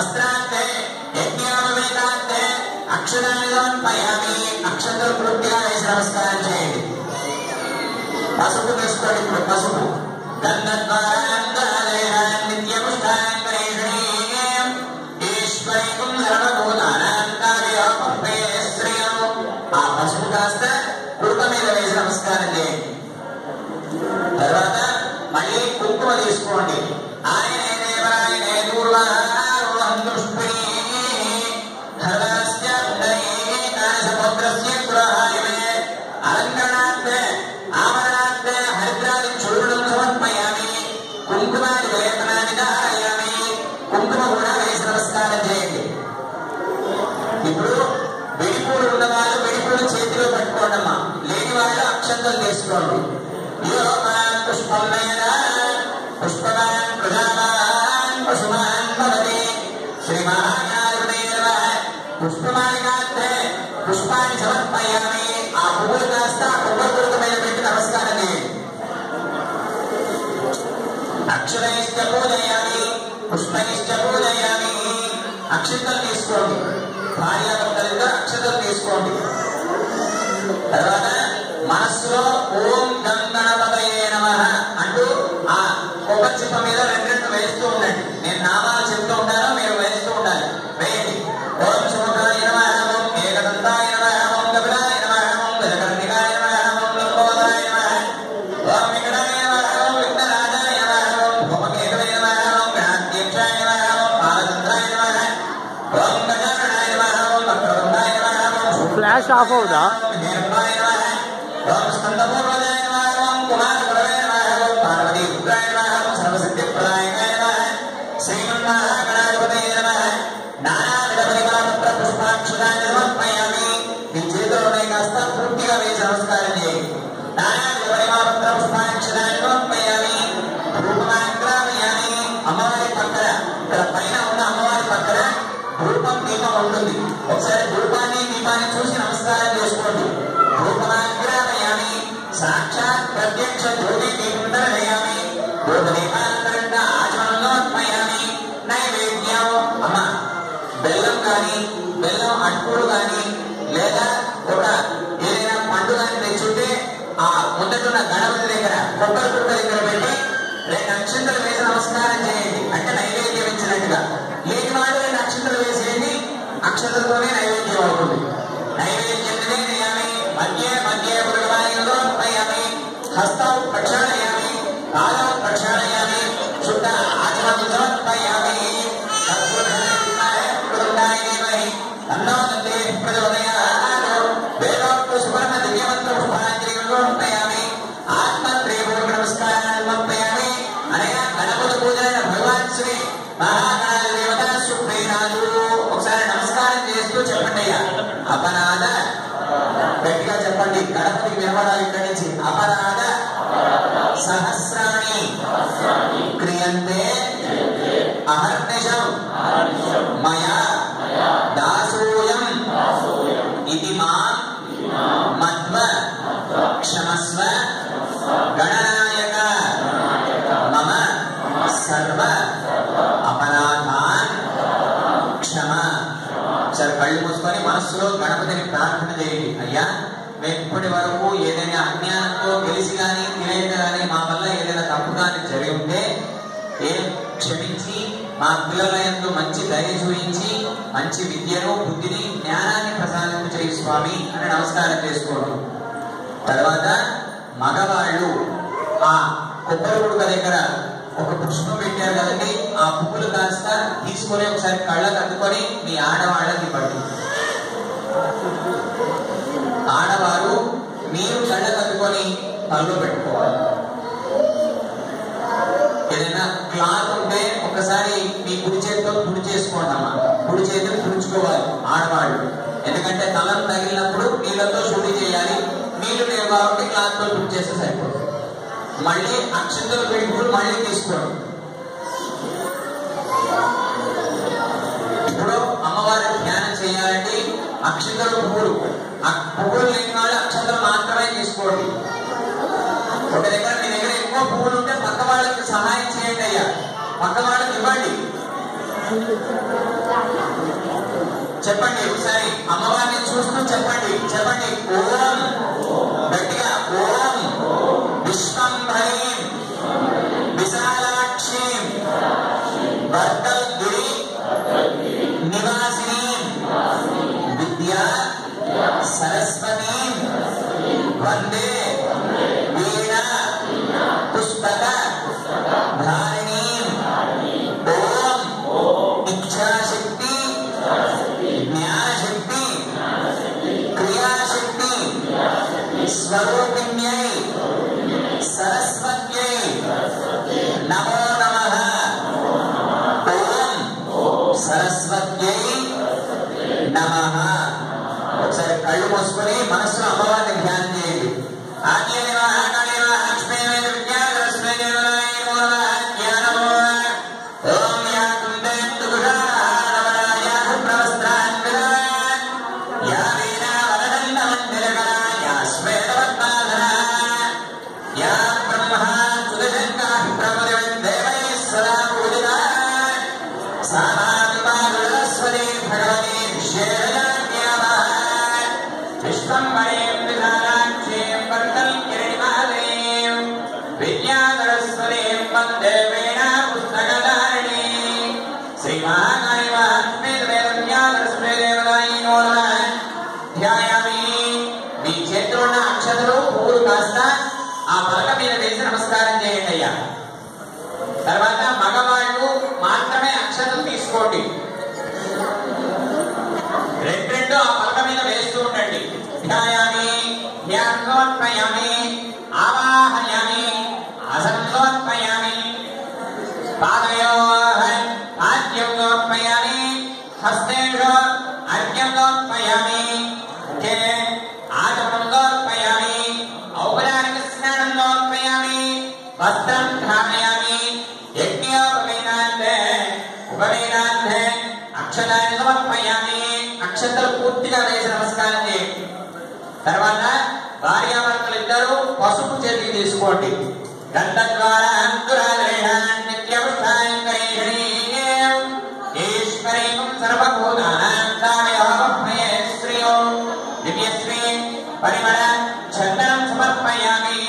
వస్త్రాంతే యజ్ఞోపవేతాంతే అక్షరాన్ని సమర్పయామి. అక్షతలు పూర్తిగా వేసి నమస్కారం చేయండి. పసుపు తీసుకోండి. ఇప్పుడు పసుపు ఆ పసుపు కాస్త కుడుక మీద వేసి నమస్కారం చేయండి. తర్వాత మళ్ళీ కుంకుమ తీసుకోండి. ఆయనే దేవరాయనే పూర్వారోహం దుష్పీ ధర్మస్య పుండరీకాయ సముద్రస్య పురహాయమే అలంకరణార్థే ఆభరణార్థే హరిద్రాది చూర్ణం సమర్పయామి. కుంకుమాది లేపనాన్ని ధారయామి. కుంకుమ కూడా వేసి నమస్కారం చేయండి. ఇప్పుడు వెడిపూలు ఉన్నవాళ్ళు వెడిపూలు చేతిలో పట్టుకోండమ్మా. లేని వాళ్ళు అక్షంతలు తీసుకోండి. పుష్పమాన్ ప్రజావాన్ పశుమాన్ భవతి శ్రీమహాగణాధిపతయే పుష్పమాలికార్థే పుష్పాన్ని సమర్పయామి. ఆ పువ్వులు కాస్త పువ్వుల మీద పెట్టి నమస్కారం చేయండి. అక్షరైశ్చ పూజయామి పుష్పైశ్చ పూజయామి. అక్షతలు తీసుకోండి. భార్యాభర్తలతో అక్షతలు తీసుకోండి. తర్వాత మనస్సులో ఓం గంగణపతయే నమః అంటూ ఆ కొబ్బరి చిప్ప మీద రెండు వేస్తూ ఉండండి. నేను నామాలు చెప్తూ ఉంటాను, మీరు వేస్తూ ఉండాలి. వేయండి. ఓం శుభకాయ నమః, ఓం ఏకదంతాయ నమః, ఓం కపిలాయ నమః, ఓం గజకర్ణికాయ నమః, ఓం లంబోదరాయ నమః, ఓం వికటాయ నమః, ఓం విఘ్నరాజాయ నమః, ఓం భూమకేతవే నమః, ఓం గణాధ్యక్షాయ నమః, ఓం బాలచంద్రాయ నమః, ఓం గజాననాయ నమః, ఓం వక్రతుండాయ నమః, ఓం ఫ్లాష్ ఆఫ్ అవుదా? ఓం స్కందపూర్వజాయ నమః, ఓం కుమారగురవే నమః, ఓం పార్వతీ పుత్రాయ నమః, ఓం సర్వసిద్ధిప్రదాయకాయ నమః, శ్రీమన్మహాగణాధిపతయే నమః. నానావిధ పరిమళపత్ర పుష్పాక్షతాన్ని సమర్పయామి. మీ చేతిలోనే కాస్త పూర్తిగా వేసి నమస్కారం చేయండి. నానావిధ పరిమళపత్ర పుష్పాక్షతాన్ని సమర్పయామి. ధూపమాగ్రామయామి. అమ్మవారి పక్కన ఇక్కడ పైన ఉన్న అమ్మవారి పక్కన ధూపం దీపం ఉంటుంది. ఒకసారి ధూపాన్ని దీపాన్ని చూసి నమస్కారం చేసుకోండి. ధూపమాగ్రామయామి. సాక్షాత్ ప్రత్యక్ష జ్యోతి దీపందరయామి. ధూపదీపాంతరంగా ఆచమనంలో అర్పయామి. నైవేద్యం అమ్మ బెల్లం కానీ బెల్లం అటుకులు కానీ లేదా ఒక ఏదైనా పండు కానీ తెచ్చుంటే ఆ ముందటున్న గణపతి దగ్గర కొబ్బరి కుక్క దగ్గర పెట్టి రెండు అక్షంతలు వేసి నమస్కారం చేయండి. అంటే నైవేద్యం ఇచ్చినట్టుగా. లేని వాళ్ళు రెండు అక్షంతలు వేసేయండి. అక్షంతలతోనే నైవేద్యం అవుతుంది. నైవేద్యం నివేదయామి. మధ్యే మధ్యే పురుషవాయులో అర్పయామి. హస్తం ప్రక్షాళయామి. పాదం ప్రక్షాళయామి. శుద్ధ ఆచమనం సమర్పయామి. సత్పురుషాయ ధీమహి తన్నో దంతే ప్రచోదయాత్. వేదోక్త సువర్ణ దివ్యమంత్ర పుష్పాంజలిం సమర్పయామి. ఆత్మత్రేయపూర్వక నమస్కారాన్ని సమర్పయామి. అనగా గణపతి పూజైన భగవాన్ శ్రీ మహాగణాధి దేవత సుప్రీనాథు. ఒకసారి నమస్కారం చేస్తూ చెప్పండి అయ్యా. అపరాధ గట్టిగా చెప్పండి. గణపతికి వినపడాలి ఇక్కడి నుంచి. అపరాధ సహస్రాణి క్రియంతే అహర్నిశం మయా దాసోయం ఇది మాం మధ్వ క్షమస్వ గణనాయక మమ సర్వ అపరాధాన్ క్షమ. సరే కళ్ళు మూసుకొని మనస్సులో గణపతిని ప్రార్థన చేయండి. అయ్యా మేము ఇప్పటి వరకు ఏదైనా అజ్ఞానంతో తెలిసి కానీ తెలియక కానీ మా వల్ల ఏదైనా తప్పు కానీ జరిగి ఉంటే క్షమించి మా పిల్లల యందు మంచి దయ చూపించి మంచి విద్యను బుద్ధిని జ్ఞానాన్ని ప్రసాదింపు చేయి స్వామి అని నమస్కారం చేసుకోండి. తర్వాత మగవాళ్ళు ఆ కొబ్బరి గుడుక దగ్గర ఒక పుష్పం పెట్టారు కదండి. ఆ పువ్వులు కాస్త తీసుకొని ఒకసారి కళ్ళకు అద్దుకొని మీ ఆడవాళ్ళకి ఇవ్వండి. ఆడవారు మీరు కళ్ళకు అద్దుకొని కళ్ళు పెట్టుకోవాలి. ఏదైనా క్లాత్ ఉంటే ఒకసారి మీ కుడి చేతితో తుడి చేసుకోండి అమ్మా. కుడి చేతిని తుడుచుకోవాలి ఆడవాళ్ళు. ఎందుకంటే తలను తగిలినప్పుడు నీళ్ళతో శుద్ధి చేయాలి. నీళ్లు లేవు కాబట్టి క్లాత్ తో తుడి చేస్తే సరిపోతుంది. మళ్ళీ అక్షంతలు పెట్టుకుని మళ్ళీ తీసుకోండి. ఇప్పుడు అమ్మవారి ధ్యానం చేయాలంటే అక్షంతలు పువ్వులు. ఆ పువ్వులు లేని వాళ్ళు అక్షంతలు మాత్రమే తీసుకోండి. ఒక దగ్గర మీ దగ్గర ఎక్కువ పువ్వులు ఉంటే పక్క వాళ్ళకి సహాయం చేయండి అయ్యా. పక్క వాళ్ళకి ఇవ్వండి. చెప్పండి ఒకసారి అమ్మవారిని చూస్తూ చెప్పండి. చెప్పండి ఓం. గట్టిగా ఓం విశ్వంభరీం విశాలాక్షీం వర్ధల్గిరి నివాసినీం విద్యా సరస్వతీం వందే వీణా పుస్తక ధారిణీం. ఓం ఇచ్ఛాశక్తి జ్ఞానశక్తి క్రియాశక్తి స్వరూపిణ్యై సరస్వత్యై నమో నమః. ఓం సరస్వత్యై నమః. ఒకసారి కళ్ళు మూసుకొని మనస్సులో అమ్మవారిని ధ్యానం చేయండి. మీ చేతిలో ఉన్న అక్షతలు పువ్వులు కాస్త ఆ పలక మీద వేసి నమస్కారం చేయండి అయ్యా. తర్వాత మగవాళ్ళు మాత్రమే అక్షతలు తీసుకోండి. రెండు ఆ పలక మీద వేస్తూ ఉండండి. ధ్యాయామి ధ్యానోన్మయామి ఆవాహయామి ఆసనోన్మయామి పాదయోః ఆద్యంగోన్మయామి హస్తేషు అర్ఘ్యంగోన్మయామి ముఖే ఆచమనంగోన్మయామి ఔపచారిక స్నానంగోన్మయామి వస్త్రం ధారయామి యజ్ఞోపవేదాంతే ఉపవేదాంతే అక్షతాన్ని సమర్పయామి. అక్షతలు పూర్తిగా వేసి నమస్కారం చేయండి. తర్వాత భార్యాభర్తలు ఇద్దరు పసుపు చేతికి తీసుకోండి. పరిమళ చందనం సమర్పయామి.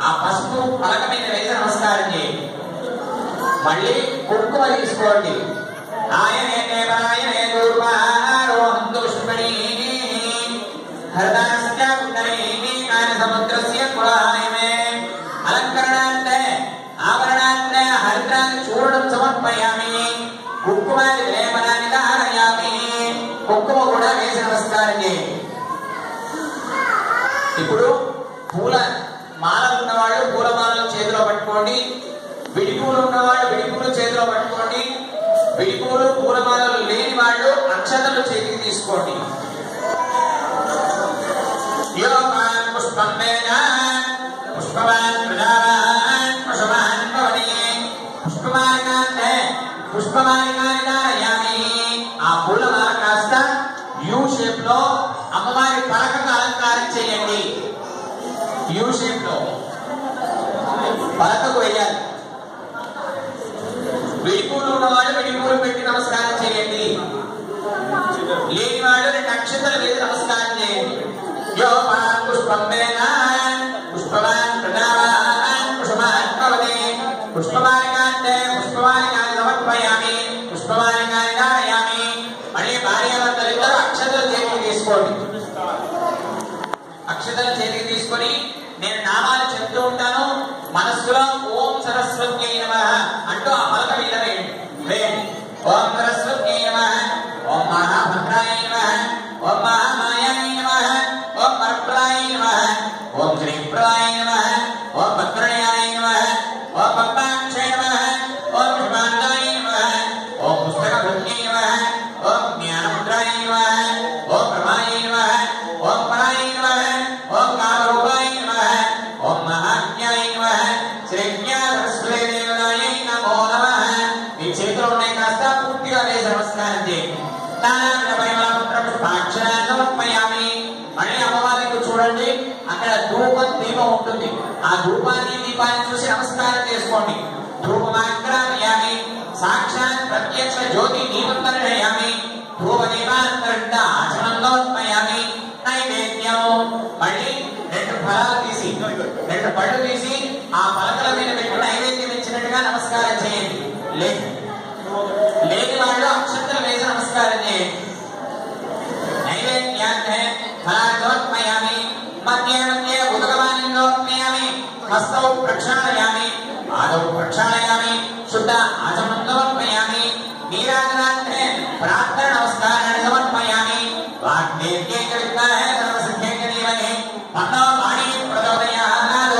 ఆ పసుపు పలక మీద వేసి నమస్కారం చేయండి. మళ్ళీ కుంకుమ తీసుకోండి. ఆయనే దేవాయనే దూర్వారోహం దుష్మణి హరిదాస్య పుండరీని కాని సముద్రస్య కులాయమే అలంకరణాంతే ఆభరణాంతే హరిద్రాన్ని చూడడం సమర్పయామి. కుంకుమాది లేపనాన్ని ధారయామి. కుంకుమ కూడా వేసి నమస్కారం చేయండి. ఇప్పుడు పూల మాలలు ఉన్నవాళ్ళు పూల మాలలు చేతిలో పట్టుకోండి. విడిపూలు ఉన్నవాళ్ళు విడిపూలు చేతిలో పట్టుకోండి. విడిపూలు పూలమాలలు లేని వాళ్ళు అక్షతలు చేతికి తీసుకోండి. యోమాన్ పుష్పం వేద పుష్పవాన్ ప్రజావాన్ పశువాన్ భవతి పుష్పమాలికాంతే పుష్పమాలికాని ధారయామి. ఆ పూలమాల కాస్త యూ షేప్ లో అమ్మవారి పలకకు అలంకారం చేయండి. యూ షేప్ లో పలకకు వేయాలి. విడిపూలు ఉన్నవాళ్ళు విడిపూలు పెట్టి నమస్కారం చేయండి. లేని వాళ్ళు రెండు అక్షతలు వేసి నమస్కారం చేయండి. యోపాన్ పుష్పం వేద పుష్పవాన్ ప్రజావాన్ పశువాన్ భవతి పుష్పమాలికాంతే పుష్పమాలికాని సమర్పయామి. పుష్పమాలికాని ధారయామి. మళ్ళీ భార్యాభర్తలు ఇద్దరు అక్షతలు చేతికి తీసుకోండి. అక్షతలు చేతికి తీసుకొని నేను నామాలు చెప్తూ ఉంటాను. మనస్సులో ఓం సరస్వత్యై నమః అంటూ ఆ పలక మీద వేయండి. ఓం సరస్వత్యై నమః, ఓం మహాభద్రాయ నమః, ఓం మహామాయాయ నమః, ఓం వరప్రదాయ నమః, ఓం శ్రీప్రదాయ నమః, ఓం భద్రయాయ నమః, ఓం పద్మాక్షయ నమః, ఓం శుభాంగాయ నమః, ఓం పుస్తకభృత్యై నమః, ఓం జ్ఞానముద్రాయ నమః, ఓం బ్రహ్మాయ నమః, ఓం పరాయ నమః, ఓం కామరూపాయ నమః, ఓం మహాజ్ఞాయ నమః, శ్రీజ్ఞా సరస్వతీ దేవతాయై నమో నమః. మీ చేతిలో ఉన్నాయి కాస్త పూర్తిగా వేసి నమస్కారం చేయండి. సమర్పయామి. మళ్ళీ అమ్మవారికి చూడండి, అక్కడ ధూపం దీపం ఉంటుంది. ఆ ధూపాన్ని దీపాన్ని చూసి నమస్కారం చేసుకోండి. ధూపమాగ్రామయామి సాక్షాత్ ప్రత్యక్ష జ్యోతి దీపం దర్శయామి ధూపదీపాంతరింట ఆచమనంలోత్మయామి నైవేద్యం మళ్ళీ రెండు ఫలాలు తీసి రెండు పళ్ళు తీసి ఆ పలకల మీద పెట్టి నైవేద్యం ఇచ్చినట్టుగా నమస్కారం చేయండి. లేని వాళ్ళు అక్షంతలు వేసి నమస్కారం చేయండి. నైవేద్యాన్నే ఫలాదోత్మయామి మధ్య మధ్య ఉదకమానందోత్మయామి హస్తౌ ప్రక్షాళయామి పాదౌ ప్రక్షాళయామి శుద్ధ ఆచమనంలోత్మయామి నీరాజనాన్నే ప్రార్థన నమస్కారాన్ని సమర్పయామి వాగ్దేవ్యేక విద్మహే సర్వసిద్ధ్యేక ధీమహి తన్నో వాణీ ప్రచోదయాత్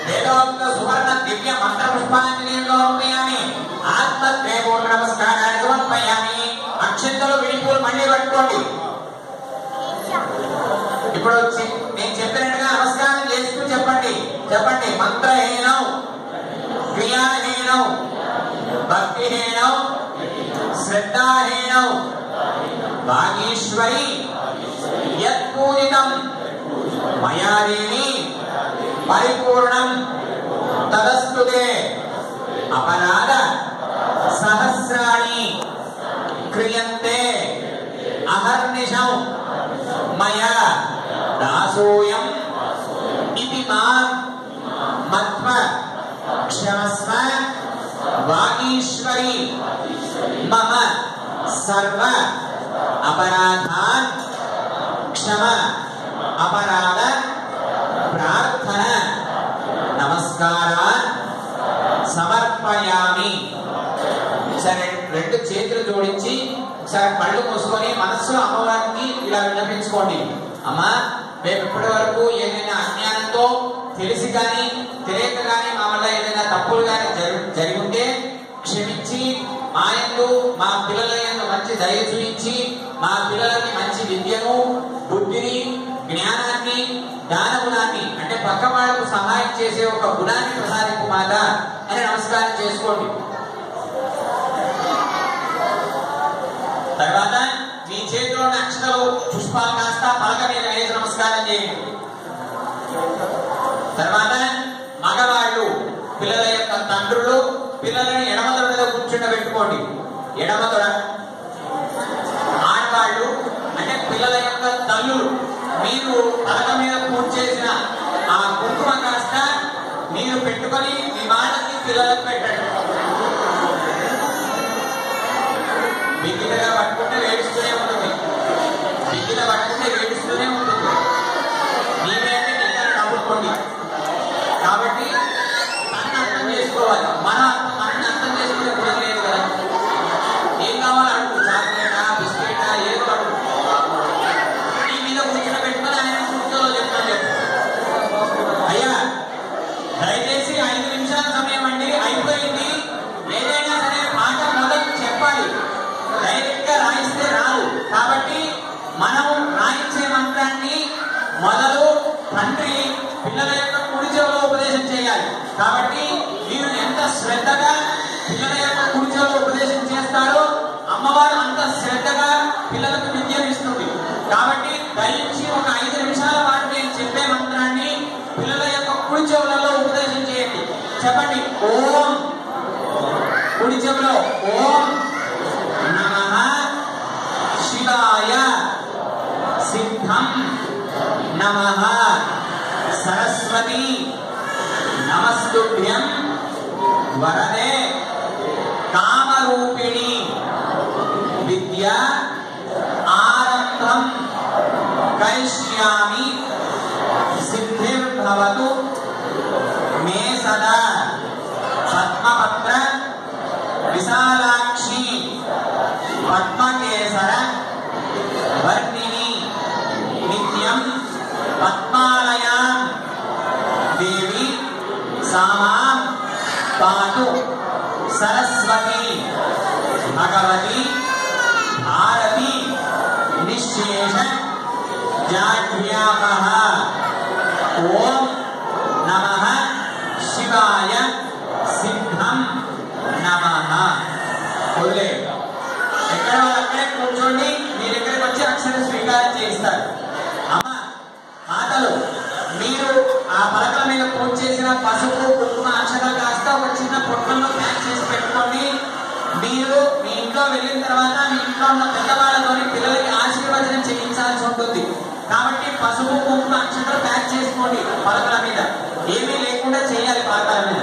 వేదోక్త సువర్ణ దివ్య మంత్ర పుష్పాంజలిని సమర్పయామి ఆత్మదేవోర్ణ నమస్కారాన్ని సమర్పయామి. అక్షంతలు విడిపూలు మళ్ళీ పట్టుకోండి. ఇప్పుడు నేను చెప్పినట్టుగా నమస్కారం చేస్తూ చెప్పండి. చెప్పండి. మంత్రహీనం క్రియాహీనం భక్తిహీనం శ్రద్ధాహీనం వాగీశ్వరి యత్పూజితం మయా దేవి పరిపూర్ణం తదస్తుతే అపరాధ సహస్రాణి క్రియంతే అహర్నిశం మయా దాసోయం ఇతి మాం మత్వ క్షమస్వ వాగీశ్వరి మమ సర్వ అపరాధాన్ క్షమ అపరాధ ప్రార్థన నమస్కారాన్ సమర్పయామి. సరే, రెండు చేతులు జోడించి ఒకసారి కళ్ళు మూసుకొని మనస్సులో అమ్మవారికి ఇలా విన్నపించుకోండి. అమ్మా, మేము ఇప్పటి వరకు ఏదైనా అజ్ఞానంతో తెలిసి కానీ తెలియక కానీ మా వల్ల ఏదైనా తప్పులు కానీ జరిగి ఉంటే క్షమించి మా యందు మా పిల్లల యందు మంచి దయ చూపించి మా పిల్లలకి మంచి విద్యను బుద్ధిని జ్ఞానాన్ని దానగుణాన్ని అంటే పక్క వాళ్ళకు సహాయం చేసే ఒక గుణాన్ని ప్రసాదింపు మాత అని నమస్కారం చేసుకోండి. తర్వాత మీ చేతిలో ఉన్న అక్షతలు పుష్పాలు కాస్త పలక మీద వేసి నమస్కారం చేయండి. తర్వాత మగవాళ్ళు పిల్లల యొక్క తండ్రులు పిల్లలని ఎడమదొడ మీద కూర్చుండబెట్టుకోండి. ఎడమదొడ. ఆడవాళ్ళు అంటే పిల్లల యొక్క తల్లులు మీరు పలక మీద పూజ చేసిన ఆ కుంకుమ కాస్త మీరు పెట్టుకొని మీ వాళ్ళకి పిల్లలకు పెట్టండి. బిగ్గిగా పట్టుకుంటే వేడిస్తూనే ఉంటుంది. బిగ్గిగా పట్టుకుంటే వేడిస్తూనే ఉంటుంది. నీవేంటి నిన్న నవ్వుకోండి. కాబట్టి తనని అర్థం చేసుకోవాలి. మనల్ని అర్థం చేసుకునే గుణం లేదు కదా. ఏం కావాలో అడుగు. చాక్లెటా బిస్కెటా ఏదో అడుగు. నీ మీద కూర్చుని పెట్టుకొని ఆయన కూర్చోలో చెప్తాను. అయ్యా, దయచేసి 5 నిమిషాల సమయం అండి, అయిపోయింది. ఏదైనా సరే మాట మొదలు చెప్పాలి. డైరెక్ట్ గా రాయిస్తే రాదు. కాబట్టి మనం రాయించే మంత్రాన్ని మొదలు తండ్రి పిల్లల యొక్క కుడి చెవిలో ఉపదేశం చేయాలి. కాబట్టి మీరు ఎంత శ్రద్ధగా పిల్లల యొక్క కుడి చెవిలో ఉపదేశం చేస్తారో అమ్మవారు అంత శ్రద్ధగా పిల్లలకు విద్యను ఇస్తుంది. కాబట్టి దయించి ఒక 5 నిమిషాల పాటు నేను చెప్పే మంత్రాన్ని పిల్లల యొక్క కుడి చెవులలో ఉపదేశం చేయండి. చెప్పండి. ఓం కుడి చెవిలో ఓం నమః శివాయ సిద్ధం నమః సరస్వతి నమస్తుభ్యం వరదే కామరూపిణి విద్య ఆరంభం కరిష్యామి సిద్ధిర్భవతు మే సదా పద్మపత్ర విశాలాక్షి పద్మకేసర వర్ణిని నిత్యం పద్మాలయాం దేవి సామాం పాతు సరస్వతి భగవతి భారతి నిశ్శేష జాడ్యాపః. ఓం నమః శివాయ సిద్ధం నమః. వదిలే ఎక్కడ అక్కడే కూర్చోండి. మీ దగ్గరికి వచ్చి అక్షర స్వీకారం చేస్తారు. అమ్మ మాటలు మీరు ఆ పలకల మీద పూజ చేసిన పసుపు కుంకుమ అక్షరాలు కాస్త ఒక చిన్న పొట్టంలో ప్యాక్ చేసి పెట్టుకోండి. మీరు మీ ఇంట్లో వెళ్ళిన తర్వాత మీ ఇంట్లో ఉన్న పెద్దవాళ్ళతోని పిల్లలకి ఆశీర్వచనం చేయించాల్సి ఉంటుంది. కాబట్టి పసుపు కుంకుమ అక్షంతలు ప్యాక్ చేసుకోండి పలకల మీద, ఏమీ లేకుండా చేయాలి పలకల మీద.